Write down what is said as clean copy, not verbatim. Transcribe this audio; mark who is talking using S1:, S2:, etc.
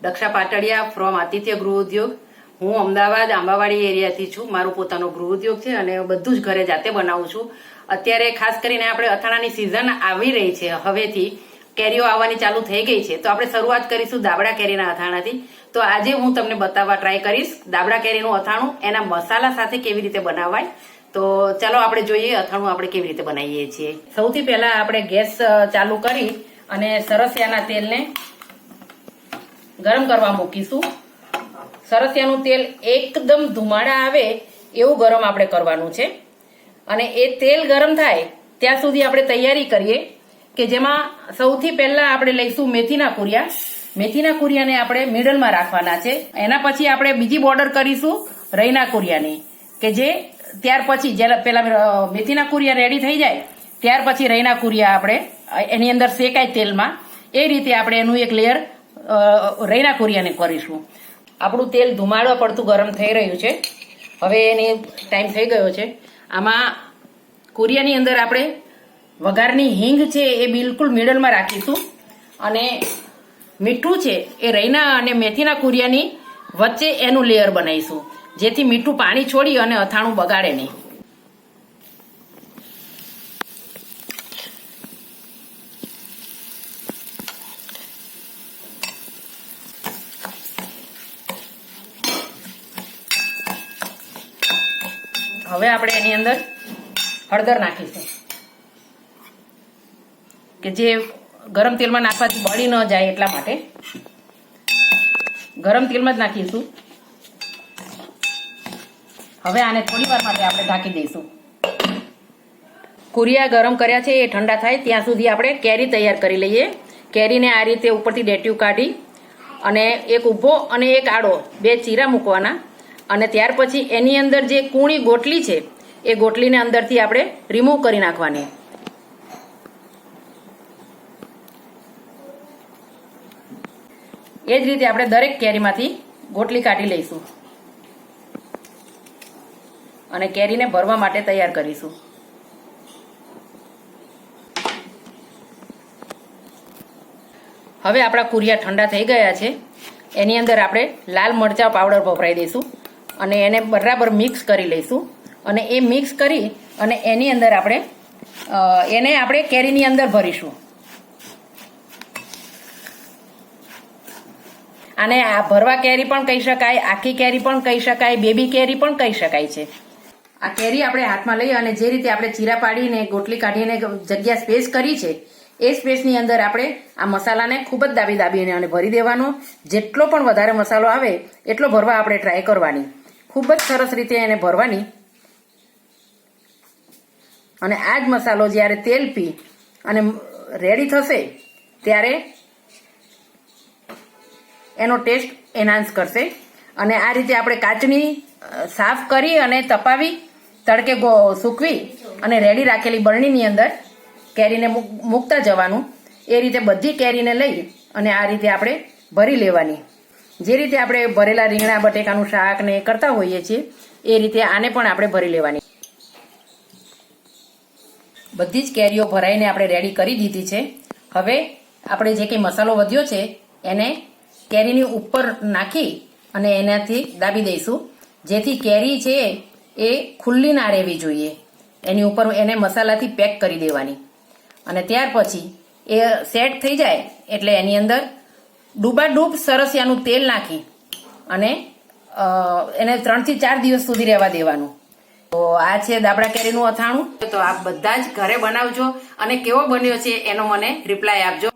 S1: Daksha Patadia from આતિથ્ય ગૃહ ઉદ્યોગ। હું અમદાવાદ આંબાવાડી એરિયાથી છું। મારો પોતાનો ગૃહ ઉદ્યોગ છે અને બધું જ ઘરે જાતે બનાવું છું। અત્યારે ખાસ કરીને આપણે અથાણાની સિઝન આવી રહી છે, હવેથી કેરીઓ આવવાની ચાલુ થઈ ગઈ છે, તો આપણે શરૂઆત કરીશું દાબડા કેરીના અથાણાથી। તો આજે હું તમને બતાવવા ટ્રાય કરીશ દાબડા કેરીનું અથાણું એના મસાલા સાથે કેવી રીતે બનાવાય। તો ચાલો આપણે જોઈએ અથાણું આપણે કેવી રીતે બનાવીએ છીએ। સૌથી પહેલા આપણે ગેસ ચાલુ કરી અને સરસિયાના તેલને ગરમ કરવા મૂકીશું। સરસિયાનું તેલ એકદમ ધુમાડા આવે એવું ગરમ આપણે કરવાનું છે અને એ તેલ ગરમ થાય ત્યાં સુધી આપણે તૈયારી કરીએ કે જેમાં સૌથી પહેલા આપણે લઈશું મેથીના કુરિયા। મેથીના કુરિયાને આપણે મિડલમાં રાખવાના છે। એના પછી આપણે બીજી બોર્ડર કરીશું રઈના કુરિયાની, કે જે ત્યાર પછી જ્યારે પેલા મેથીના કુરિયા રેડી થઈ જાય ત્યાર પછી રઈના કુરિયા આપણે એની અંદર શેકાય તેલમાં, એ રીતે આપણે એનું એક લેયર રઈના કુરિયાને કરીશું। આપણું તેલ ધુમાડો પડતું ગરમ થઈ રહ્યું છે, હવે એની ટાઈમ થઈ ગયો છે। આમાં કુરિયાની અંદર આપણે વઘારની હિંગ છે એ બિલકુલ મિડલમાં રાખીશું અને મીઠું છે એ રઈના અને મેથીના કુરિયાની વચ્ચે એનું લેયર બનાવીશું, જેથી મીઠું પાણી છોડી અને અથાણું બગાડે નહીં। હવે આપણે એની અંદર હળદર નાખીશું કે જે ગરમ તેલમાં નાખવાથી બળી ન જાય એટલા માટે ગરમ તેલમાં જ નાખીશું। હવે આને થોડી વાર માટે આપણે ઢાંકી દઈશું। કુરિયા ગરમ કર્યા છે એ ઠંડા થાય ત્યાં સુધી આપણે કેરી તૈયાર કરી લઈએ। કેરીને આ રીતે ઉપરથી ડેટિયું કાઢી અને એક ઊભો અને એક આડો બે ચીરા મૂકવાના અને ત્યાર પછી એની અંદર જે કૂણી ગોટલી છે એ ગોટલીને અંદરથી આપણે રિમૂવ કરી નાખવાની। એ જ રીતે આપણે દરેક કેરીમાંથી ગોટલી કાઢી લઈશું અને કેરીને ભરવા માટે તૈયાર કરીશું। હવે આપણા કુરિયા ઠંડા થઈ ગયા છે, એની અંદર આપણે લાલ મરચાં પાવડર વપરાઈ દઈશું અને એને બરાબર મિક્સ કરી લઈશું અને એ મિક્સ કરી અને એની અંદર આપણે કેરીની અંદર ભરીશું। આને આ ભરવા કેરી પણ કહી શકાય, આખી કેરી પણ કહી શકાય, બેબી કેરી પણ કહી શકાય છે। આ કેરી આપણે હાથમાં લઈ અને જે રીતે આપણે ચીરા પાડીને ગોટલી કાઢીને જગ્યા સ્પેસ કરી છે એ સ્પેસની અંદર આપણે આ મસાલાને ખૂબ જ દાબીને અને ભરી દેવાનો। જેટલો પણ વધારે મસાલો આવે એટલો ભરવા આપણે ટ્રાય કરવાની, ખૂબ જ સરસ રીતે એને ભરવાની। અને આ જ મસાલો જ્યારે તેલ પી અને રેડી થશે ત્યારે એનો ટેસ્ટ એનહાન્સ કરશે। અને આ રીતે આપણે કાચની સાફ કરી અને તપાવી તડકે સૂકવી અને રેડી રાખેલી બરણીની અંદર કેરીને મૂકતા જવાનું। એ રીતે બધી કેરીને લઈ અને આ રીતે આપણે ભરી લેવાની। જે રીતે આપણે ભરેલા રીંગણા બટેકાનું શાક ને કરતા હોઈએ છીએ એ રીતે આને પણ આપણે ભરી લેવાની। બધી જ કેરીઓ ભરાઈને આપણે રેડી કરી દીધી છે। હવે આપણે જે કંઈ મસાલો વધ્યો છે એને કેરીની ઉપર નાખી અને એનાથી દાબી દઈશું, જેથી કેરી છે એ ખુલ્લી ના રહેવી જોઈએ। એની ઉપર એને મસાલાથી પેક કરી દેવાની અને ત્યાર પછી એ સેટ થઈ જાય એટલે એની અંદર ડૂબાડૂબ સરસિયાનું તેલ નાખી અને એને 3 થી 4 દિવસ સુધી રહેવા દેવાનું। તો આ છે દાબડા કેરીનું અથાણું। તો આપ બધા જ ઘરે બનાવજો અને કેવો બન્યો છે એનો મને રિપ્લાય આપજો।